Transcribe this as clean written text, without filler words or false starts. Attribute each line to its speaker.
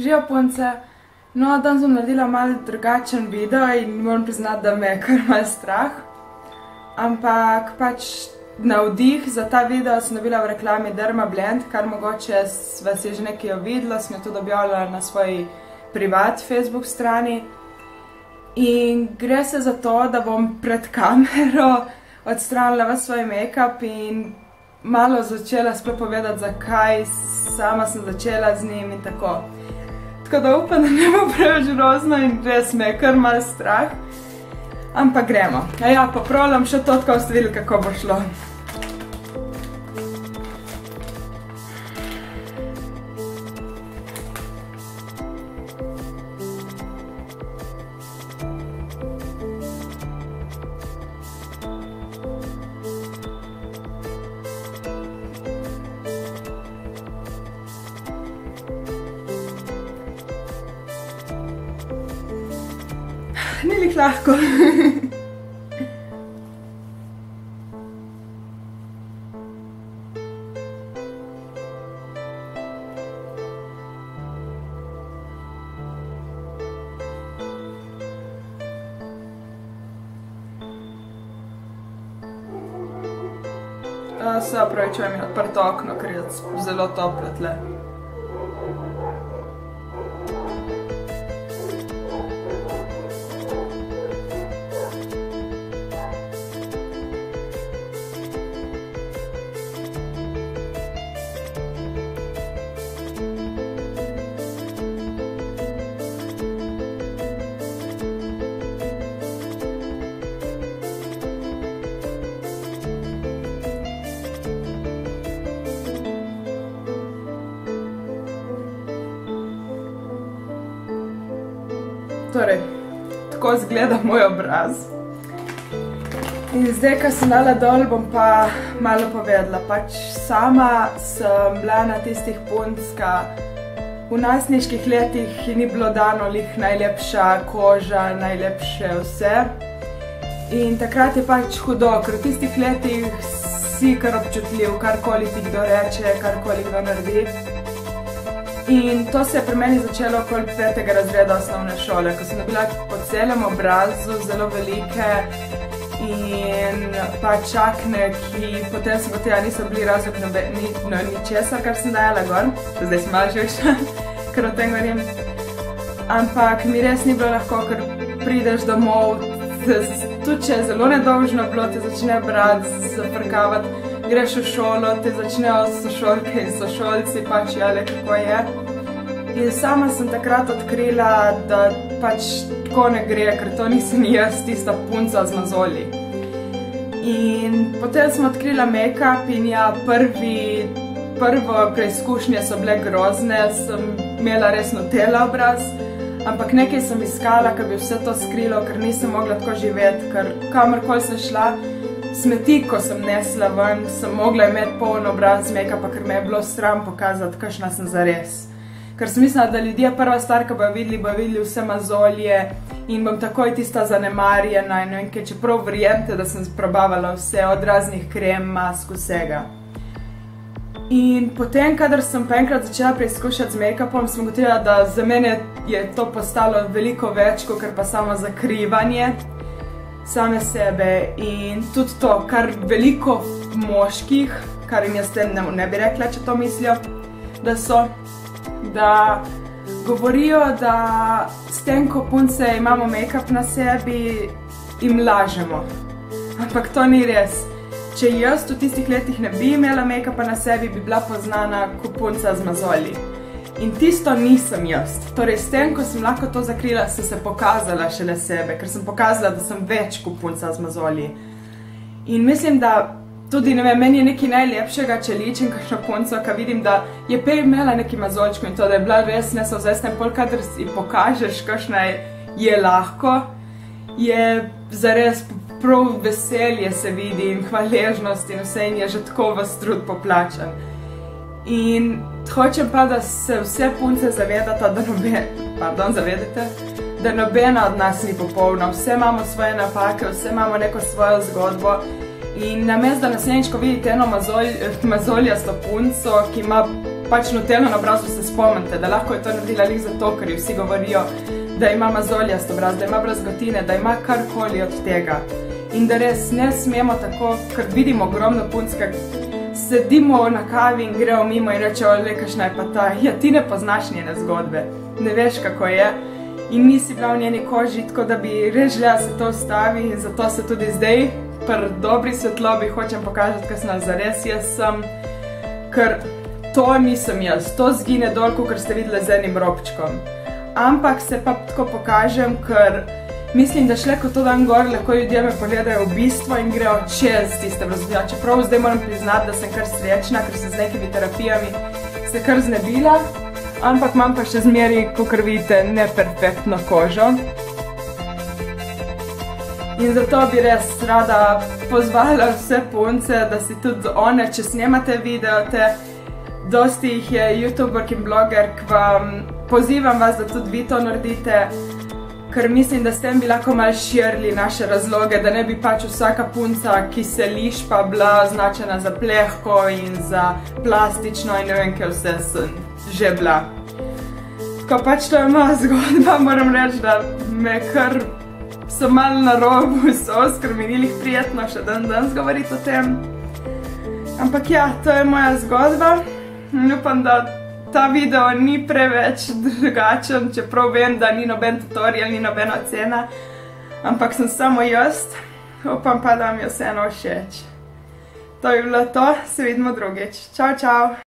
Speaker 1: Živijo punce. No, danes bom naredila malo drugačen video in moram priznati, da me je kar malo strah. Ampak pač navdih za ta video sem dobila v reklami Dermablend, kar mogoče vas je že nekaj videlo, sem jo tudi objavljala na svoji privat Facebook strani. In gre se za to, da bom pred kamero odstranila ves svoj make-up in malo začela sploh povedati, zakaj sama sem začela z njim in tako. Tako da upam, da ne bo preveč grozno in res me je kar malo strah. Ampak gremo. Ja, pa pravljam še to, tako ste videli, kako bo šlo. Ni lih lahko. Se opravičujem, je odprto okno, ker je zelo toplo tle. Torej, tako izgleda moj obraz. In zdaj, ko sem dala dol, bom pa malo povedala. Pač sama sem bila na tistih punca, v najstniških letih ni bilo dano lih najlepša koža, najlepše vse. In takrat je pač hudo, ker v tistih letih si kar občutljiv, karkoli ti kdo reče, karkoli kdo naredi. In to se je pri meni začelo okoli 5. razreda osnovne šole, ko sem dobila po celem obrazu zelo velike in pač akne, ki potem se tega niso bili razlog ničesar, kar sem dajala gor. Zdaj sem malo živčna, ker o tem govorim. Ampak mi res ni bilo lahko, ker prideš domov, tudi če je zelo nedolžno bilo, te začne brat zafrkavati. Greš v šolo, te začnejo sošolke in sošolci, pač jale, kako je. In sama sem takrat odkrila, da pač tako ne gre, ker to nisem jaz, tista punca z mozolji. In potem sem odkrila make-up in ja, prvo preizkušnje so bile grozne, sem imela res Nutella obraz, ampak nekaj sem iskala, ker bi vse to skrilo, ker nisem mogla tako živeti, ker kamorkoli sem šla, smeti, ko sem nesla ven, sem mogla imeti poln obraz make-upa, ker me je bilo sram pokazati, kakšna sem zares. Ker sem mislila, da ljudje prva stvar, ko bojo videli vse mazolje in bom takoj tista zanemarjena in nekaj, čeprav verjemite, da sem probavala vse, od raznih krem, mask, vsega. In potem, kadar sem pa enkrat začela preizkušati z make-upom, sem ugotovila, da za mene je to postalo veliko več, kot pa samo zakrivanje same sebe. In tudi to, kar veliko moških, kar jim jaz ne bi rekla, če to mislijo, da so, da govorijo, da s tem, ko punce imamo make-up na sebi, jim lažemo. Ampak to ni res. Če jaz v tistih letih ne bi imela make-upa na sebi, bi bila poznana kot punca z mozolji. In tisto nisem jaz. Torej, s tem, ko sem lahko to zakrila, sem se pokazala šele sebe, ker sem pokazala, da sem več kot punca z mozolji. In mislim, da tudi, ne vem, meni je nekaj najlepšega, če ličim kakšno punco, ko vidim, da je pej imela neki mazolčko in to, da je bila res nesavzestna in pol, kadar si pokažeš, kakšna je lahko, je zares prav veselje se vidi in hvaležnost in vse in je že tako vas trud poplačan. In hočem pa, da se vse punce zavedate, da nobena od nas ni popolna, vse imamo svoje napake, vse imamo neko svojo zgodbo. In namesto, da naslednjič, ko vidite eno mazoljasto punco, ki ima pač Nutello na obrazu se spomnite, da lahko je to naredila lih zato, ker vsi govorijo, da ima mazoljast obraz, da ima brazgotine, da ima karkoli od tega. In da res ne smemo tako, ker vidimo ogromno punc, ker sedimo na kavi in grejo mimo in rečejo, le kakšna je pa ta, ja ti ne poznaš njene zgodbe, ne veš kako je in nisi bila v njeni koži, tako da bi res želela se to ustavi in zato se tudi zdaj pri dobri svetlobi hočem pokazati, kakšna zares jaz sem, ker to nisem jaz, to zgine dol, kakor ste videli z enim robčkom. Ampak se pa tako pokažem, ker mislim, da šle, ko to dan gor, lahko ljudje me pogledajo v bistvo in grejo čez tiste brazgotine. Čeprav zdaj moram priznati, da sem kar srečna, ker sem z nekimi terapijami se kar znebila, ampak imam pa še zmeri, kakor vidite, neperfektno kožo. In zato bi res rada pozvala vse punce, da si tudi one, če snemate videote, dosti jih je youtuberk in blogerk, pozivam vas, da tudi vi to naredite, ker mislim, da s tem bi lahko malo širili naše razloge, da ne bi pač vsaka punca, ki se lišpa, bila označena za plehko in za plastično in ne vem, kaj vse sem že bila. Ko pač to je moja zgodba, moram reči, da me kar so malo na robu sos, ker mi ni lih prijetno še danes govoriti o tem. Ampak ja, to je moja zgodba. Upam, da ta video ni preveč drugačen, čeprav vem, da ni noben tutorial, ni nobena ocena, ampak sem samo jaz. Upam pa, da mi je vseeno všeč. To bi bilo to, se vidimo drugič. Čau, čau!